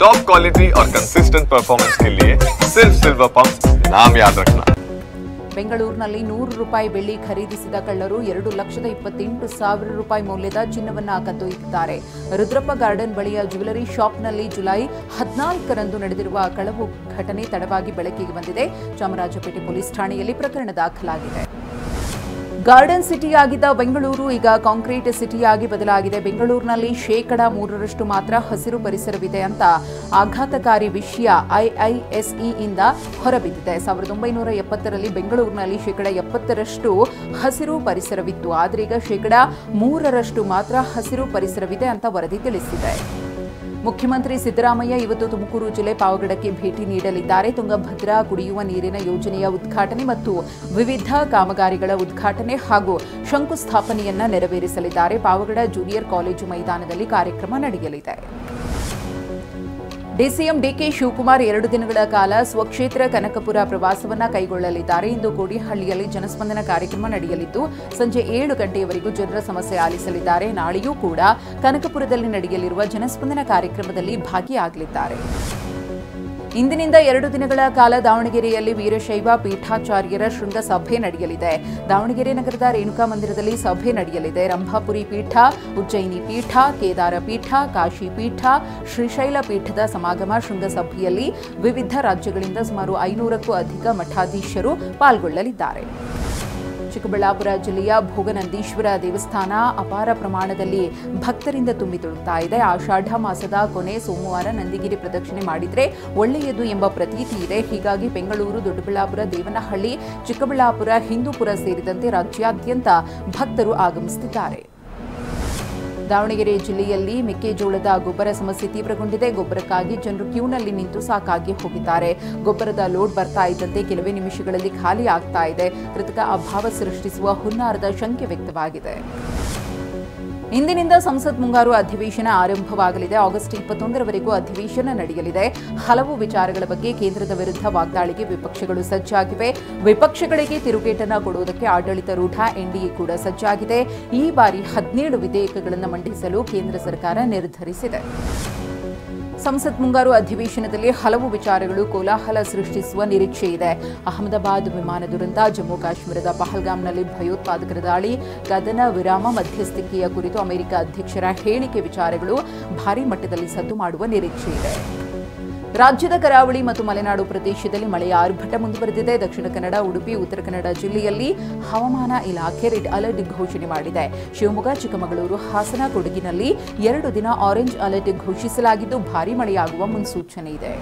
Top quality और consistent performance के लिए सिर्फ सिल्वर पंप नाम याद रखना। ಬೆಂಗಳೂರಿನಲ್ಲಿ 100 ರೂಪಾಯಿ ಬೆಳ್ಳಿ ಖರೀದಿಸಿದ ಕಳ್ಳರು 2,28,000 ರೂಪಾಯಿ ಮೌಲ್ಯದ ಚಿನ್ನವನ್ನು ಕದ್ದೊಯ್ದಿದ್ದಾರೆ. ರುದ್ರಪ್ಪ ಗಾರ್ಡನ್ ಬಳಿಯ ಜ್ಯುವೆಲರಿ ಶಾಪ್ನಲ್ಲಿ ಜುಲೈ 14ರಂದು ನಡೆದಿರುವ ಕಳವು ಘಟನೆ ತಡವಾಗಿ ಬೆಳಕಿಗೆ ಬಂದಿದೆ. ಚಾಮರಾಜಪೇಟೆ ಪೊಲೀಸ್ ಠಾಣೆಯಲ್ಲಿ ಪ್ರಕರಣ ದಾಖಲಾಗಿದೆ. ಗಾರ್ಡನ್ ಸಿಟಿಯಾಗಿದ್ದ ಬೆಂಗಳೂರು ಈಗ ಕಾಂಕ್ರೀಟ್ ಸಿಟಿಯಾಗಿ ಬದಲಾಗಿದೆ. ಬೆಂಗಳೂರಿನಲ್ಲಿ 3% ಮಾತ್ರ ಹಸಿರು ಪರಿಸರವಿದೆ ಅಂತ ಆಘಾತಕಾರಿ ವಿಷಯ IISEಯಿಂದ ಹೊರಬಿದ್ದಿದೆ. 1970ರಲ್ಲಿ ಬೆಂಗಳೂರಿನಲ್ಲಿ 70% ಹಸಿರು ಪರಿಸರವಿತ್ತು. ಆದರೆ ಈಗ 3% ಮಾತ್ರ ಹಸಿರು ಪರಿಸರವಿದೆ ಅಂತ ವರದಿ ತಿಳಿಸಿದೆ. ಮುಖ್ಯಮಂತ್ರಿ ಸಿದ್ದರಾಮಯ್ಯ ಇವತ್ತು ತುಮಕೂರು ಜಿಲ್ಲೆ ಪಾವಗಡಕ್ಕೆ ಭೇಟಿ ನೀಡಲಿದ್ದಾರೆ. ತುಂಗಭದ್ರಾ ಕುಡಿಯುವ ನೀರಿನ ಯೋಜನೆಯ ಉದ್ಘಾಟನೆ ಮತ್ತು ವಿವಿಧ ಕಾಮಗಾರಿಗಳ ಉದ್ಘಾಟನೆ ಹಾಗೂ ಶಂಕುಸ್ಥಾಪನೆಯನ್ನ ನೆರವೇರಿಸಲಿದ್ದಾರೆ. ಪಾವಗಡ ಜೂನಿಯರ್ ಕಾಲೇಜು ಮೈದಾನದಲ್ಲಿ ಕಾರ್ಯಕ್ರಮ ನಡೆಯಲಿದೆ. ಡಿಸಿಎಂ ಡಿಕೆ ಶಿವಕುಮಾರ್ 2 ದಿನಗಳ ಕಾಲ ಸ್ವಕ್ಷೇತ್ರ ಕನಕಪುರ ಪ್ರವಾಸವನ್ನ ಕೈಗೊಳ್ಳಲಿದ್ದಾರೆ. ಇಂದು ಕೋಡಿಹಳ್ಳಿಯಲ್ಲಿ ಜನಸ್ಪಂದನ ಕಾರ್ಯಕ್ರಮ ನಡೆಯಲಿದ್ದು ಸಂಜೆ 7 ಗಂಟೆಯವರೆಗೂ ಜನರ ಸಮಸ್ಯೆ ಆಲಿಸಲಿದ್ದಾರೆ. ನಾಳೆಯೂ ಕೂಡ ಕನಕಪುರದಲ್ಲಿ ನಡೆಯಲಿರುವ ಜನಸ್ಪಂದನ ಕಾರ್ಯಕ್ರಮದಲ್ಲಿ ಭಾಗಿಯಾಗಲಿದ್ದಾರೆ. ಇಂದಿನಿಂದ 2 ದಿನಗಳ ಕಾಲ ದಾವಣಗೆರೆಯಲ್ಲಿ ವೀರಶೈವ ಪೀಠಾಚಾರ್ಯರ ಶೃಂಗಸಭೆ ನಡೆಯಲಿದೆ. ದಾವಣಗೆರೆ ನಗರದ ರೇಣುಕಾ ಮಂದಿರದಲ್ಲಿ ಸಭೆ ನಡೆಯಲಿದೆ. ರಂಭಾಪುರಿ ಪೀಠ, ಉಜ್ಜಯಿನಿ ಪೀಠ, ಕೇದಾರ ಪೀಠ, ಕಾಶಿ ಪೀಠ, ಶ್ರೀಶೈಲ ಪೀಠದ ಸಮಾಗಮ ಶೃಂಗಸಭೆಯಲ್ಲಿ ವಿವಿಧ ರಾಜ್ಯಗಳಿಂದ ಸುಮಾರು 500ಕ್ಕೂ ಅಧಿಕ ಮಠಾಧೀಶರು ಪಾಲ್ಗೊಳ್ಳಲಿದ್ದಾರೆ. ಚಿಕ್ಕಬಳ್ಳಾಪುರ ಜಿಲ್ಲೆಯ ಭೋಗನಂದೀಶ್ವರ ದೇವಸ್ಥಾನ ಅಪಾರ ಪ್ರಮಾಣದಲ್ಲಿ ಭಕ್ತರಿಂದ ತುಂಬಿ ತುಳುಕ್ತಾ ಇದೆ. ಆಷಾಢ ಮಾಸದ ಕೊನೆ ಸೋಮವಾರ ನಂದಿಗಿರಿ ಪ್ರದಕ್ಷಿಣೆ ಮಾಡಿದರೆ ಒಳ್ಳೆಯದು ಎಂಬ ಪ್ರತೀತಿ ಇದೆ. ಹೀಗಾಗಿ ಬೆಂಗಳೂರು, ದೊಡ್ಡಬಳ್ಳಾಪುರ, ದೇವನಹಳ್ಳಿ, ಚಿಕ್ಕಬಳ್ಳಾಪುರ, ಹಿಂದೂಪುರ ಸೇರಿದಂತೆ ರಾಜ್ಯಾದ್ಯಂತ ಭಕ್ತರು ಆಗಮಿಸುತ್ತಿದ್ದಾರೆ. ದಾವಣಗೆರೆ ಜಿಲ್ಲೆಯಲ್ಲಿ ಮೆಕ್ಕೆಜೋಳದ ಗೊಬ್ಬರ ಸಮಸ್ಯೆ ತೀವ್ರಗೊಂಡಿದೆ. ಗೊಬ್ಬರಕ್ಕಾಗಿ ಜನರು ಕ್ಯೂನಲ್ಲಿ ನಿಂತು ಸಾಕಾಗಿ ಹೋಗಿದ್ದಾರೆ. ಗೊಬ್ಬರದ ಲೋಡ್ ಬರ್ತಾ ಇದ್ದಂತೆ ಕೆಲವೇ ನಿಮಿಷಗಳಲ್ಲಿ ಖಾಲಿ ಆಗ್ತಾ ಇದೆ. ಕೃತಕ ಅಭಾವ ಸೃಷ್ಟಿಸುವ ಹುನ್ನಾರದ ಶಂಕೆ ವ್ಯಕ್ತವಾಗಿದೆ. ಇಂದಿನಿಂದ ಸಂಸತ್ ಮುಂಗಾರು ಅಧಿವೇಶನ ಆರಂಭವಾಗಲಿದೆ. ಆಗಸ್ಟ್ 21ರವರೆಗೂ ಅಧಿವೇಶನ ನಡೆಯಲಿದೆ. ಹಲವು ವಿಚಾರಗಳ ಬಗ್ಗೆ ಕೇಂದ್ರದ ವಿರುದ್ಧ ವಾಗ್ದಾಳಿಗೆ ವಿಪಕ್ಷಗಳು ಸಜ್ಜಾಗಿವೆ. ವಿಪಕ್ಷಗಳಿಗೆ ತಿರುಗೇಟನ್ನು ಕೊಡುವುದಕ್ಕೆ ಆಡಳಿತಾರೂಢ ಎನ್ಡಿಎ ಕೂಡ ಸಜ್ಜಾಗಿದೆ. ಈ ಬಾರಿ 17 ವಿಧೇಯಕಗಳನ್ನು ಮಂಡಿಸಲು ಕೇಂದ್ರ ಸರ್ಕಾರ ನಿರ್ಧರಿಸಿದೆ. ಸಂಸತ್ ಮುಂಗಾರು ಅಧಿವೇಶನದಲ್ಲಿ ಹಲವು ವಿಚಾರಗಳು ಕೋಲಾಹಲ ಸೃಷ್ಟಿಸುವ ನಿರೀಕ್ಷೆ ಇದೆ. ಅಹಮದಾಬಾದ್ ವಿಮಾನ ದುರಂತ, ಜಮ್ಮು ಕಾಶ್ಮೀರದ ಪಹಲ್ಗಾಮ್ನಲ್ಲಿ ಭಯೋತ್ಪಾದಕರ ದಾಳಿ, ಕದನ ವಿರಾಮ ಮಧ್ಯಸ್ಥಿಕೆಯ ಕುರಿತು ಅಮೆರಿಕ ಅಧ್ಯಕ್ಷರ ಹೇಳಿಕೆ ವಿಚಾರಗಳು ಭಾರೀ ಮಟ್ಟದಲ್ಲಿ ಸದ್ದು ಮಾಡುವ ನಿರೀಕ್ಷೆ ಇದೆ. ರಾಜ್ಯದ ಕರಾವಳಿ ಮತ್ತು ಮಲೆನಾಡು ಪ್ರದೇಶದಲ್ಲಿ ಮಳೆಯ ಆರ್ಭಟ ಮುಂದುವರೆದಿದೆ. ದಕ್ಷಿಣ ಕನ್ನಡ, ಉಡುಪಿ, ಉತ್ತರ ಕನ್ನಡ ಜಿಲ್ಲೆಯಲ್ಲಿ ಹವಾಮಾನ ಇಲಾಖೆ ರೆಡ್ ಅಲರ್ಟ್ ಘೋಷಣೆ ಮಾಡಿದೆ. ಶಿವಮೊಗ್ಗ, ಚಿಕ್ಕಮಗಳೂರು, ಹಾಸನ, ಕೊಡಗಿನಲ್ಲಿ 2 ದಿನ ಆರೆಂಜ್ ಅಲರ್ಟ್ ಘೋಷಿಸಲಾಗಿದ್ದು ಭಾರೀ ಮಳೆಯಾಗುವ ಮುನ್ಸೂಚನೆ ಇದೆ.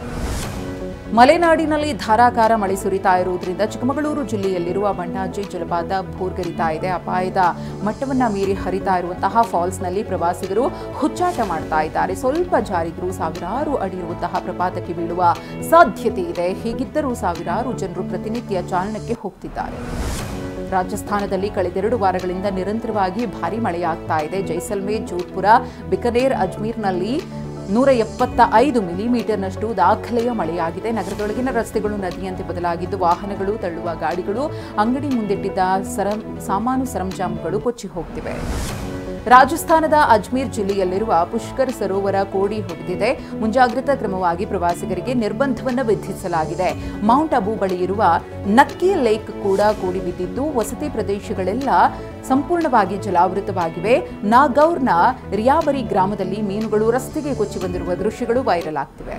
ಮಲೆನಾಡಿನಲ್ಲಿ ಧಾರಾಕಾರ ಮಳೆ ಸುರಿತಾ ಇರುವುದರಿಂದ ಚಿಕ್ಕಮಗಳೂರು ಜಿಲ್ಲೆಯಲ್ಲಿರುವ ಬಣ್ಣಾಜಿ ಜಲಪಾತ ಭೋರ್ಗರಿತಾ ಇದೆ. ಅಪಾಯದ ಮಟ್ಟವನ್ನು ಮೀರಿ ಹರಿತಾ ಇರುವಂತಹ ಫಾಲ್ಸ್ನಲ್ಲಿ ಪ್ರವಾಸಿಗರು ಹುಚ್ಚಾಟ ಮಾಡ್ತಾ ಇದ್ದಾರೆ. ಸ್ವಲ್ಪ ಜಾರಿದ್ರೂ ಸಾವಿರಾರು ಅಡಿ ಇರುವಂತಹ ಪ್ರಪಾತಕ್ಕೆ ಬೀಳುವ ಸಾಧ್ಯತೆ ಇದೆ. ಹೀಗಿದ್ದರೂ ಸಾವಿರಾರು ಜನರು ಪ್ರತಿನಿತ್ಯ ಚಾಲನಕ್ಕೆ ಹೋಗ್ತಿದ್ದಾರೆ. ರಾಜಸ್ಥಾನದಲ್ಲಿ ಕಳೆದ 2 ವಾರಗಳಿಂದ ನಿರಂತರವಾಗಿ ಭಾರೀ ಮಳೆಯಾಗ್ತಾ ಇದೆ. ಜೈಸಲ್ಮೇರ್, ಜೋಧ್ಪುರ, ಬಿಕನೇರ್, ಅಜ್ಮೀರ್ನಲ್ಲಿ 175 ಮಿಲಿಮೀಟರ್ನಷ್ಟು ದಾಖಲೆಯ ಮಳೆಯಾಗಿದೆ. ನಗರದೊಳಗಿನ ರಸ್ತೆಗಳು ನದಿಯಂತೆ ಬದಲಾಗಿದ್ದು ವಾಹನಗಳು, ತಳ್ಳುವ ಗಾಡಿಗಳು, ಅಂಗಡಿ ಮುಂದಿಟ್ಟಿದ್ದ ಸಾಮಾನು ಸರಂಜಾಮುಗಳು ಕೊಚ್ಚಿ ಹೋಗ್ತಿವೆ. ರಾಜಸ್ಥಾನದ ಅಜ್ಮೀರ್ ಜಿಲ್ಲೆಯಲ್ಲಿರುವ ಪುಷ್ಕರ್ ಸರೋವರ ಕೋಡಿ ಹೊಡೆದಿದೆ. ಮುಂಜಾಗ್ರತಾ ಕ್ರಮವಾಗಿ ಪ್ರವಾಸಿಗರಿಗೆ ನಿರ್ಬಂಧವನ್ನು ವಿಧಿಸಲಾಗಿದೆ. ಮೌಂಟ್ ಅಬು ಬಳಿ ಇರುವ ನಕ್ಕಿ ಲೇಕ್ ಕೂಡ ಕೋಡಿ ಬಿದ್ದಿದ್ದು ವಸತಿ ಪ್ರದೇಶಗಳೆಲ್ಲ ಸಂಪೂರ್ಣವಾಗಿ ಜಲಾವೃತವಾಗಿವೆ. ನಾಗೌರ್ನ ರಿಯಾಬರಿ ಗ್ರಾಮದಲ್ಲಿ ಮೀನುಗಳು ರಸ್ತೆಗೆ ಕೊಚ್ಚಿ ಬಂದಿರುವ ದೃಶ್ಯಗಳು ವೈರಲ್ ಆಗ್ತಿವೆ.